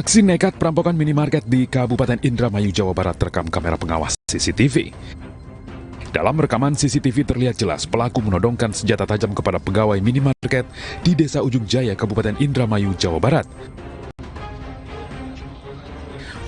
Aksi nekat perampokan minimarket di Kabupaten Indramayu, Jawa Barat terekam kamera pengawas CCTV. Dalam rekaman CCTV terlihat jelas pelaku menodongkan senjata tajam kepada pegawai minimarket di Desa Ujung Jaya, Kabupaten Indramayu, Jawa Barat.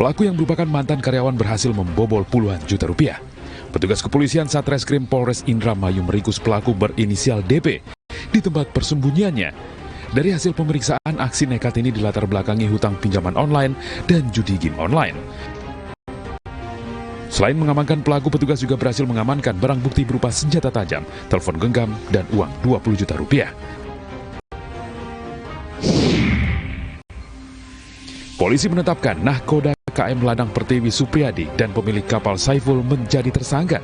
Pelaku yang merupakan mantan karyawan berhasil membobol puluhan juta rupiah. Petugas kepolisian Satreskrim Polres Indramayu meringkus pelaku berinisial DP di tempat persembunyiannya. Dari hasil pemeriksaan, aksi nekat ini dilatar belakangi hutang pinjaman online dan judi game online. Selain mengamankan pelaku, petugas juga berhasil mengamankan barang bukti berupa senjata tajam, telepon genggam, dan uang 20 juta rupiah. Polisi menetapkan nahkoda KM Ladang Pertiwi Supriyadi dan pemilik kapal Saiful menjadi tersangka.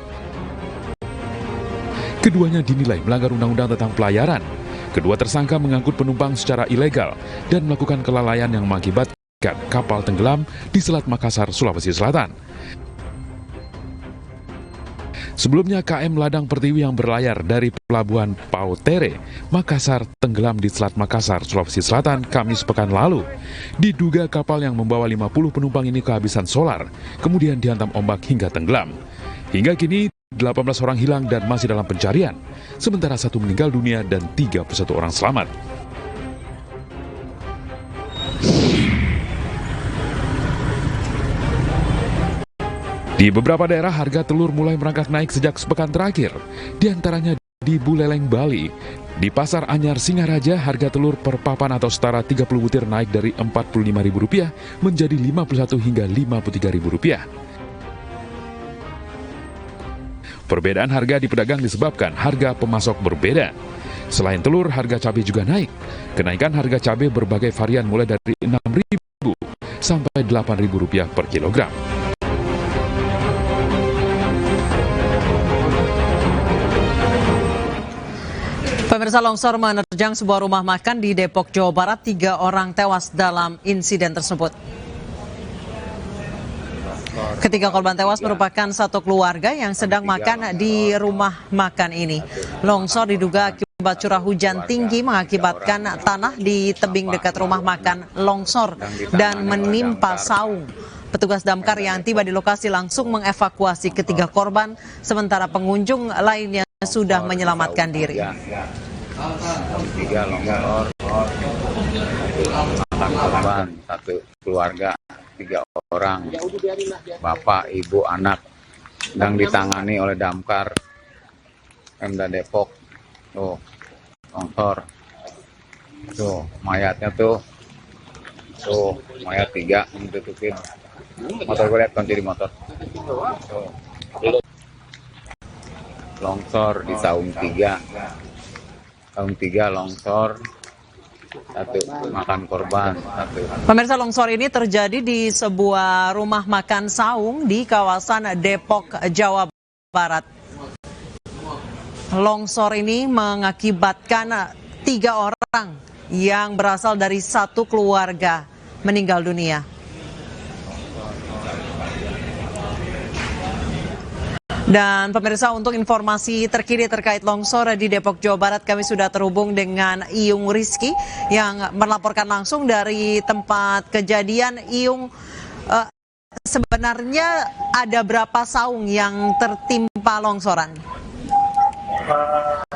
Keduanya dinilai melanggar undang-undang tentang pelayaran. Kedua tersangka mengangkut penumpang secara ilegal dan melakukan kelalaian yang mengakibatkan kapal tenggelam di Selat Makassar, Sulawesi Selatan. Sebelumnya KM Ladang Pertiwi yang berlayar dari Pelabuhan Pautere, Makassar tenggelam di Selat Makassar, Sulawesi Selatan, Kamis pekan lalu. Diduga kapal yang membawa 50 penumpang ini kehabisan solar, kemudian dihantam ombak hingga tenggelam. Hingga kini 18 orang hilang dan masih dalam pencarian, sementara 1 meninggal dunia dan 31 orang selamat. Di beberapa daerah harga telur mulai merangkak naik sejak sepekan terakhir, di antaranya di Buleleng, Bali. Di Pasar Anyar Singaraja, harga telur per papan atau setara 30 butir naik dari Rp45.000 menjadi Rp51 hingga Rp53.000. Perbedaan harga di pedagang disebabkan harga pemasok berbeda. Selain telur, harga cabai juga naik. Kenaikan harga cabai berbagai varian mulai dari Rp6.000 sampai Rp8.000 per kilogram. Pemirsa, longsor menerjang sebuah rumah makan di Depok, Jawa Barat. 3 orang tewas dalam insiden tersebut. Ketiga korban tewas merupakan satu keluarga yang sedang makan di rumah makan ini. Longsor diduga akibat curah hujan tinggi mengakibatkan tanah di tebing dekat rumah makan longsor dan menimpa saung. Petugas damkar yang tiba di lokasi langsung mengevakuasi ketiga korban, sementara pengunjung lainnya sudah menyelamatkan diri. Tiga longsor, korban, satu keluarga, 3 orang, bapak, ibu, anak, sedang ditangani oleh damkar Pemda Depok. Tuh, longsor, tuh mayatnya tuh mayat 3 yang ditutupin. Motor gue lihat kunci di motor. Tuh. Longsor di Saung 3, longsor. 1 makan korban, 1. Pemirsa, longsor ini terjadi di sebuah rumah makan saung di kawasan Depok, Jawa Barat. Longsor ini mengakibatkan 3 orang yang berasal dari satu keluarga meninggal dunia. Dan pemirsa, untuk informasi terkini terkait longsor di Depok, Jawa Barat, kami sudah terhubung dengan Iyung Rizky yang melaporkan langsung dari tempat kejadian. Iyung, sebenarnya ada berapa saung yang tertimpa longsoran?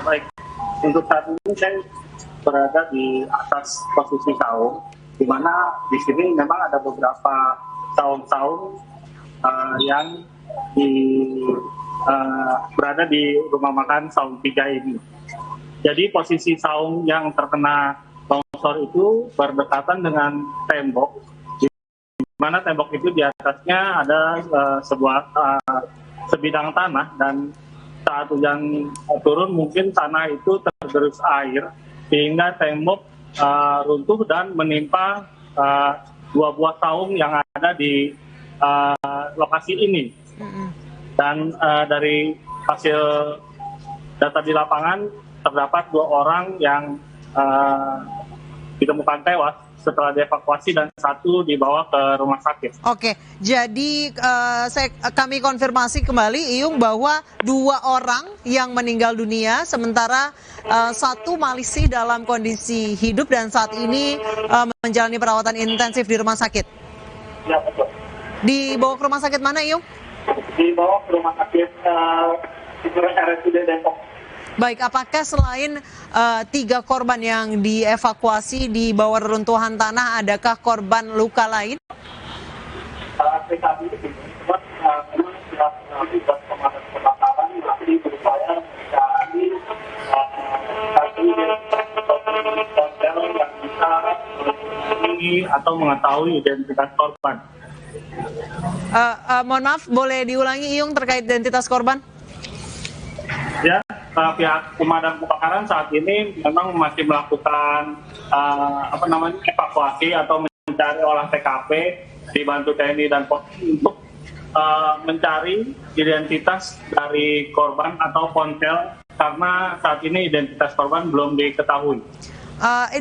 Baik, untuk saat ini saya berada di atas posisi saung, di mana di sini memang ada beberapa saung-saung yang berada di rumah makan Saung 3 ini. Jadi posisi saung yang terkena longsor itu berdekatan dengan tembok, di mana tembok itu di atasnya ada sebuah sebidang tanah, dan saat hujan turun mungkin tanah itu tergerus air sehingga tembok runtuh dan menimpa 2 buah saung yang ada di lokasi ini. Dan dari hasil data di lapangan terdapat 2 orang yang ditemukan tewas setelah dievakuasi dan 1 dibawa ke rumah sakit. Oke, jadi kami konfirmasi kembali, Iyung, bahwa 2 orang yang meninggal dunia, sementara 1 masih dalam kondisi hidup dan saat ini menjalani perawatan intensif di rumah sakit. Ya, betul. Dibawa ke rumah sakit mana, Iyung? Dibawa ke rumah sakit RSUD Depok. Baik, apakah selain 3 korban yang dievakuasi di bawah reruntuhan tanah, adakah korban luka lain? PKB itu memang sudah akibat pemadam kebakaran masih berupaya mencari hotel yang bisa atau mengetahui identitas korban. Mohon maaf, boleh diulangi, Iyung, terkait identitas korban? Ya, pihak pemadam kebakaran saat ini memang masih melakukan evakuasi atau mencari olah TKP dibantu TNI dan Polri untuk mencari identitas dari korban atau ponsel karena saat ini identitas korban belum diketahui.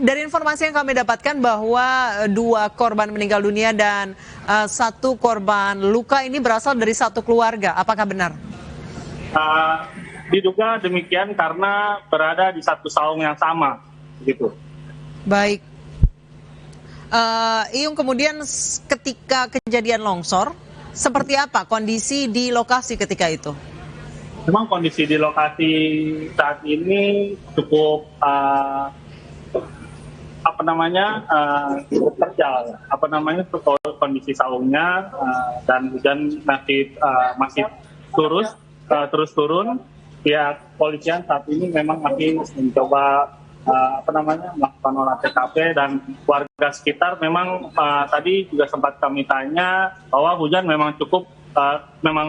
Dari informasi yang kami dapatkan bahwa 2 korban meninggal dunia dan 1 korban luka ini berasal dari satu keluarga. Apakah benar? Diduga demikian karena berada di satu saung yang sama, gitu. Baik. Iyung, kemudian ketika kejadian longsor, seperti apa kondisi di lokasi ketika itu? Memang kondisi di lokasi saat ini cukup cukup terjal. Kondisi saungnya dan hujan masih terus turun. Pihak polisian saat ini memang masih mencoba melakukan olah TKP dan warga sekitar memang tadi juga sempat kami tanya bahwa hujan memang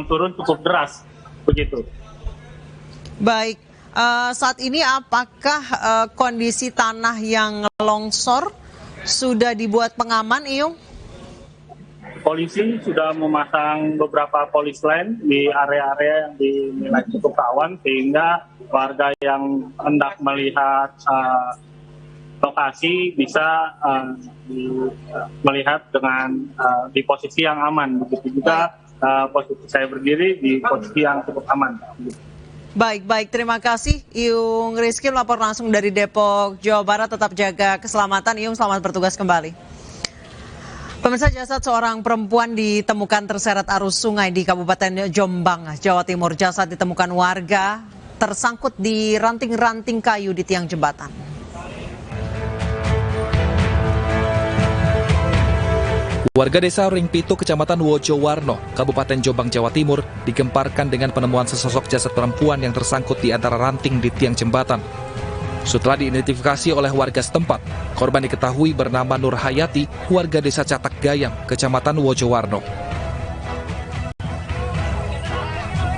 turun cukup deras begitu. Baik, saat ini apakah kondisi tanah yang longsor sudah dibuat pengaman, Iyung? Polisi sudah memasang beberapa polis line di area-area yang dinilai cukup rawan sehingga warga yang hendak melihat lokasi bisa melihat dengan di posisi yang aman. Begitu juga posisi saya berdiri di posisi yang cukup aman. Baik, terima kasih Iyung Rizky melapor langsung dari Depok, Jawa Barat. Tetap jaga keselamatan, Iyung, selamat bertugas kembali. Pemirsa, jasad seorang perempuan ditemukan terseret arus sungai di Kabupaten Jombang, Jawa Timur. Jasad ditemukan warga tersangkut di ranting-ranting kayu di tiang jembatan. Warga desa Ringpitu, Kecamatan Wojowarno, Kabupaten Jombang, Jawa Timur, digemparkan dengan penemuan sesosok jasad perempuan yang tersangkut di antara ranting di tiang jembatan. Setelah diidentifikasi oleh warga setempat, korban diketahui bernama Nur Hayati, warga desa Catak Gayam, Kecamatan Wojowarno.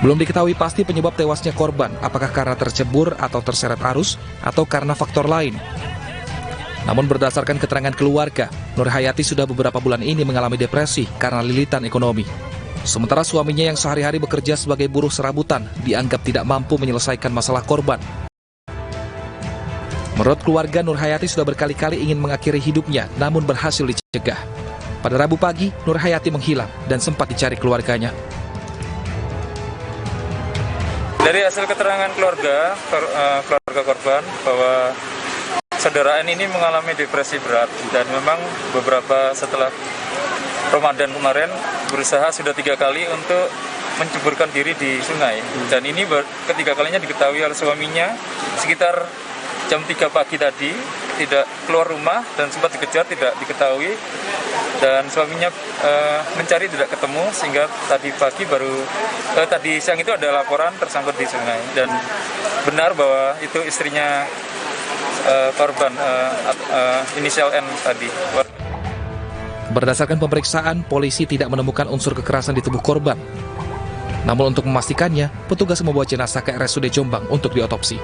Belum diketahui pasti penyebab tewasnya korban, apakah karena tercebur atau terseret arus, atau karena faktor lain. Namun berdasarkan keterangan keluarga, Nur Hayati sudah beberapa bulan ini mengalami depresi karena lilitan ekonomi. Sementara suaminya yang sehari-hari bekerja sebagai buruh serabutan dianggap tidak mampu menyelesaikan masalah korban. Menurut keluarga, Nur Hayati sudah berkali-kali ingin mengakhiri hidupnya, namun berhasil dicegah. Pada Rabu pagi, Nur Hayati menghilang dan sempat dicari keluarganya. Dari hasil keterangan keluarga korban bahwa saudara N ini mengalami depresi berat dan memang setelah Ramadan kemarin berusaha sudah 3 kali untuk menceburkan diri di sungai. Dan ini ketiga kalinya diketahui oleh suaminya sekitar jam 3 pagi tadi tidak keluar rumah dan sempat dikejar tidak diketahui dan suaminya mencari tidak ketemu sehingga tadi siang itu ada laporan tersangkut di sungai dan benar bahwa itu istrinya korban inisial N tadi. Berdasarkan pemeriksaan, polisi tidak menemukan unsur kekerasan di tubuh korban. Namun untuk memastikannya, petugas membawa jenazah ke RSUD Jombang untuk diotopsi.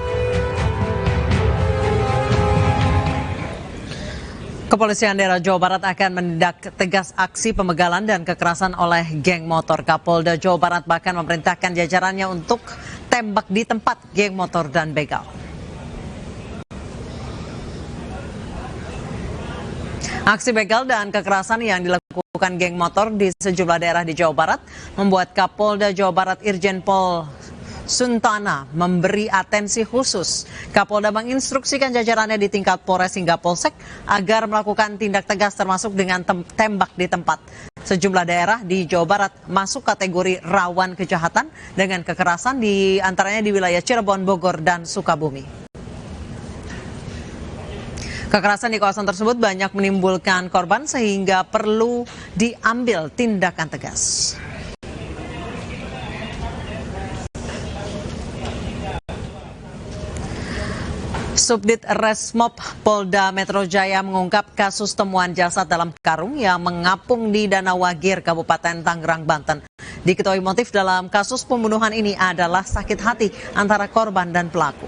Kepolisian daerah Jawa Barat akan menindak tegas aksi pemegalan dan kekerasan oleh geng motor. Kapolda Jawa Barat bahkan memerintahkan jajarannya untuk tembak di tempat geng motor dan begal. Aksi begal dan kekerasan yang dilakukan geng motor di sejumlah daerah di Jawa Barat membuat Kapolda Jawa Barat Irjen Pol Suntana memberi atensi khusus. Kapolda menginstruksikan jajarannya di tingkat Polres hingga Polsek agar melakukan tindak tegas termasuk dengan tembak di tempat. Sejumlah daerah di Jawa Barat masuk kategori rawan kejahatan dengan kekerasan, di antaranya di wilayah Cirebon, Bogor, dan Sukabumi. Kekerasan di kawasan tersebut banyak menimbulkan korban sehingga perlu diambil tindakan tegas. Subdit Resmob Polda Metro Jaya mengungkap kasus temuan jasad dalam karung yang mengapung di Danau Wagir, Kabupaten Tangerang, Banten. Diketahui motif dalam kasus pembunuhan ini adalah sakit hati antara korban dan pelaku.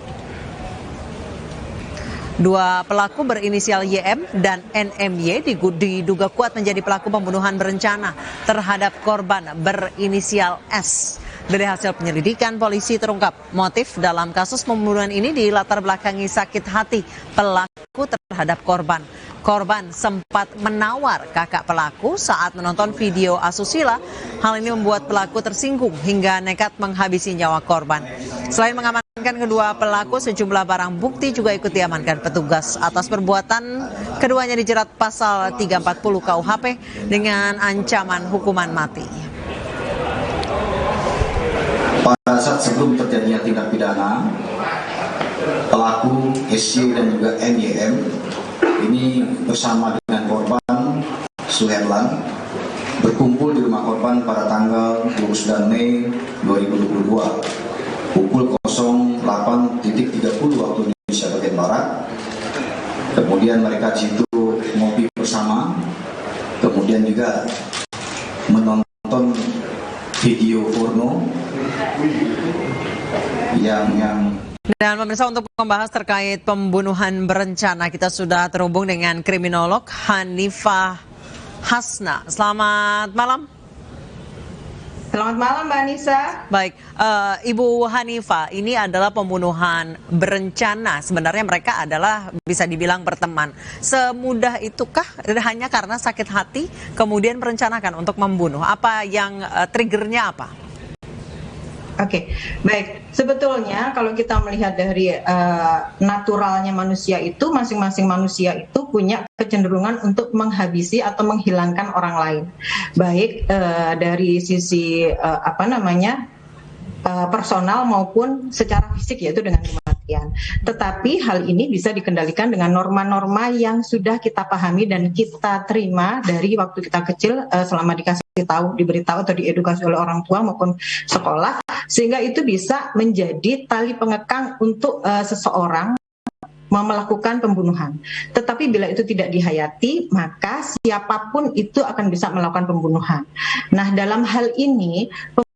Dua pelaku berinisial YM dan NMY diduga kuat menjadi pelaku pembunuhan berencana terhadap korban berinisial S. Dari hasil penyelidikan, polisi terungkap motif dalam kasus pembunuhan ini dilatar belakangi sakit hati pelaku terhadap korban. Korban sempat menawar kakak pelaku saat menonton video asusila. Hal ini membuat pelaku tersinggung hingga nekat menghabisi nyawa korban. Selain mengamankan kedua pelaku, sejumlah barang bukti juga ikut diamankan petugas. Atas perbuatan, keduanya dijerat pasal 340 KUHP dengan ancaman hukuman mati. Pada saat sebelum terjadinya tindak pidana, pelaku SY dan juga NYM ini bersama dengan korban Suherlan berkumpul di rumah korban pada tanggal 29 Mei 2022 pukul 08.30 waktu Indonesia bagian Barat. Kemudian mereka di situ ngopi bersama, kemudian juga menonton video porno yang Dan pemirsa, untuk membahas terkait pembunuhan berencana, kita sudah terhubung dengan kriminolog Hanifah Hasna. Selamat malam. Selamat malam Mbak Anissa. Baik, Ibu Hanifah, ini adalah pembunuhan berencana. Sebenarnya mereka adalah bisa dibilang berteman. Semudah itukah hanya karena sakit hati kemudian merencanakan untuk membunuh? Apa yang triggernya apa? Oke, baik. Sebetulnya kalau kita melihat dari naturalnya manusia itu, masing-masing manusia itu punya kecenderungan untuk menghabisi atau menghilangkan orang lain. Baik dari sisi personal maupun secara fisik, yaitu dengan kematian. Tetapi hal ini bisa dikendalikan dengan norma-norma yang sudah kita pahami dan kita terima dari waktu kita kecil, selama diberitahu atau diedukasi oleh orang tua maupun sekolah, sehingga itu bisa menjadi tali pengekang untuk seseorang melakukan pembunuhan. Tetapi bila itu tidak dihayati, maka siapapun itu akan bisa melakukan pembunuhan. Nah, dalam hal ini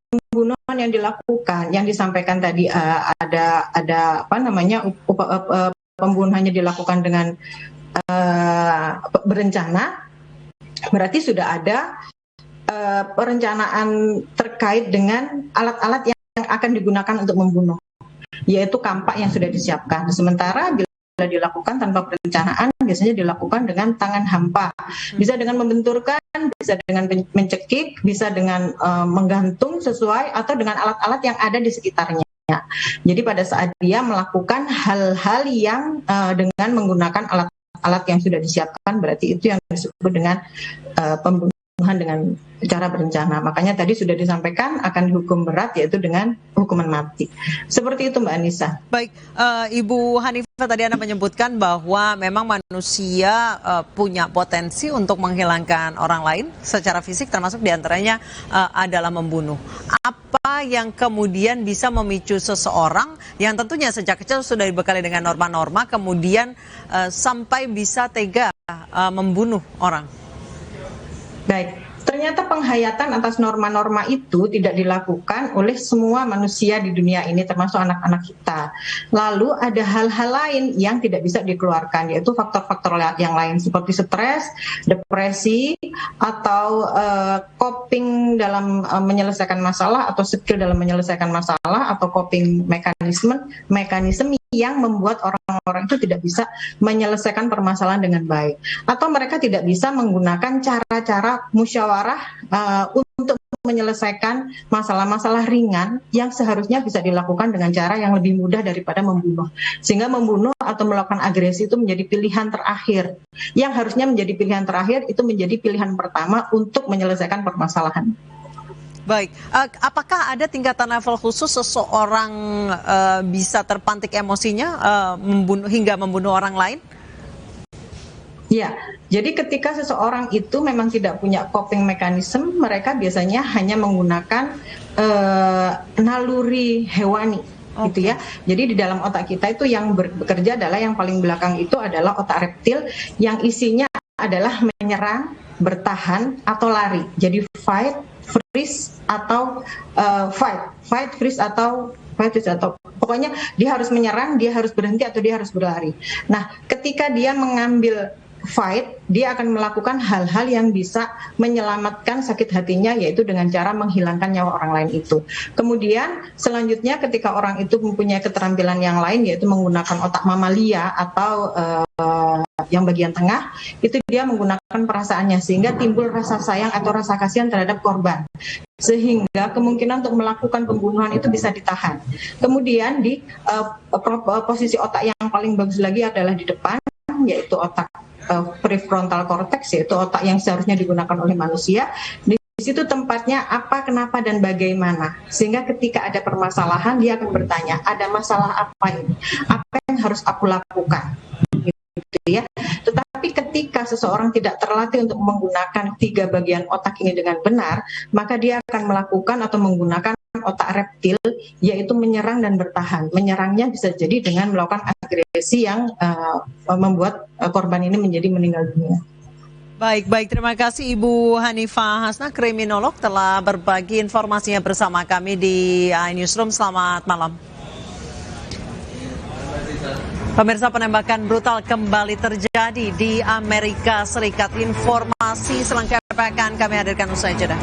pembunuhan yang dilakukan, yang disampaikan tadi pembunuhannya dilakukan dengan berencana, berarti sudah ada perencanaan terkait dengan alat-alat yang akan digunakan untuk membunuh, yaitu kampak yang sudah disiapkan. Sementara bila dilakukan tanpa perencanaan, biasanya dilakukan dengan tangan hampa, bisa dengan membenturkan, bisa dengan mencekik, bisa dengan menggantung sesuai, atau dengan alat-alat yang ada di sekitarnya. Jadi pada saat dia melakukan hal-hal yang dengan menggunakan alat-alat yang sudah disiapkan, berarti itu yang disebut dengan pembunuhan dengan cara berencana. Makanya tadi sudah disampaikan akan dihukum berat, yaitu dengan hukuman mati. Seperti itu Mbak Anissa. Baik, Ibu Hanifah, tadi Anda menyebutkan bahwa memang manusia punya potensi untuk menghilangkan orang lain secara fisik, termasuk diantaranya adalah membunuh. Apa yang kemudian bisa memicu seseorang yang tentunya sejak kecil sudah dibekali dengan norma-norma, kemudian sampai bisa tega membunuh orang? Baik, ternyata penghayatan atas norma-norma itu tidak dilakukan oleh semua manusia di dunia ini, termasuk anak-anak kita. Lalu ada hal-hal lain yang tidak bisa dikeluarkan, yaitu faktor-faktor yang lain seperti stres, depresi, atau coping dalam menyelesaikan masalah, atau skill dalam menyelesaikan masalah, atau coping mekanisme yang membuat orang-orang itu tidak bisa menyelesaikan permasalahan dengan baik, atau mereka tidak bisa menggunakan cara-cara musyawarah untuk menyelesaikan masalah-masalah ringan yang seharusnya bisa dilakukan dengan cara yang lebih mudah daripada membunuh. Sehingga membunuh atau melakukan agresi itu menjadi pilihan terakhir. Yang harusnya menjadi pilihan terakhir itu menjadi pilihan pertama untuk menyelesaikan permasalahan. Baik, apakah ada tingkatan level khusus seseorang bisa terpantik emosinya hingga membunuh orang lain? Ya, jadi ketika seseorang itu memang tidak punya coping mechanism, mereka biasanya hanya menggunakan naluri hewani, gitu ya. Jadi di dalam otak kita itu yang bekerja adalah yang paling belakang itu adalah otak reptil yang isinya adalah menyerang, bertahan atau lari. Jadi fight, freeze atau fight, freeze atau pokoknya dia harus menyerang, dia harus berhenti atau dia harus berlari. Nah, ketika dia mengambil fight, dia akan melakukan hal-hal yang bisa menyelamatkan sakit hatinya, yaitu dengan cara menghilangkan nyawa orang lain itu. Kemudian selanjutnya ketika orang itu mempunyai keterampilan yang lain, yaitu menggunakan otak mamalia atau yang bagian tengah, itu dia menggunakan perasaannya sehingga timbul rasa sayang atau rasa kasihan terhadap korban. Sehingga kemungkinan untuk melakukan pembunuhan itu bisa ditahan. Kemudian di posisi otak yang paling bagus lagi adalah di depan, yaitu otak prefrontal cortex, yaitu otak yang seharusnya digunakan oleh manusia. Di situ tempatnya apa, kenapa, dan bagaimana. Sehingga ketika ada permasalahan, dia akan bertanya, ada masalah apa ini? Apa yang harus aku lakukan? Gitu ya. Tetapi ketika seseorang tidak terlatih untuk menggunakan 3 bagian otak ini dengan benar, maka dia akan melakukan atau menggunakan otak reptil, yaitu menyerang dan bertahan. Menyerangnya bisa jadi dengan melakukan agresi yang membuat korban ini menjadi meninggal dunia. Baik, terima kasih Ibu Hanifah Hasnah, kriminolog, telah berbagi informasinya bersama kami di iNewsroom. Selamat malam. Pemirsa, penembakan brutal kembali terjadi di Amerika Serikat. Informasi selengkapnya akan kami hadirkan usai jeda.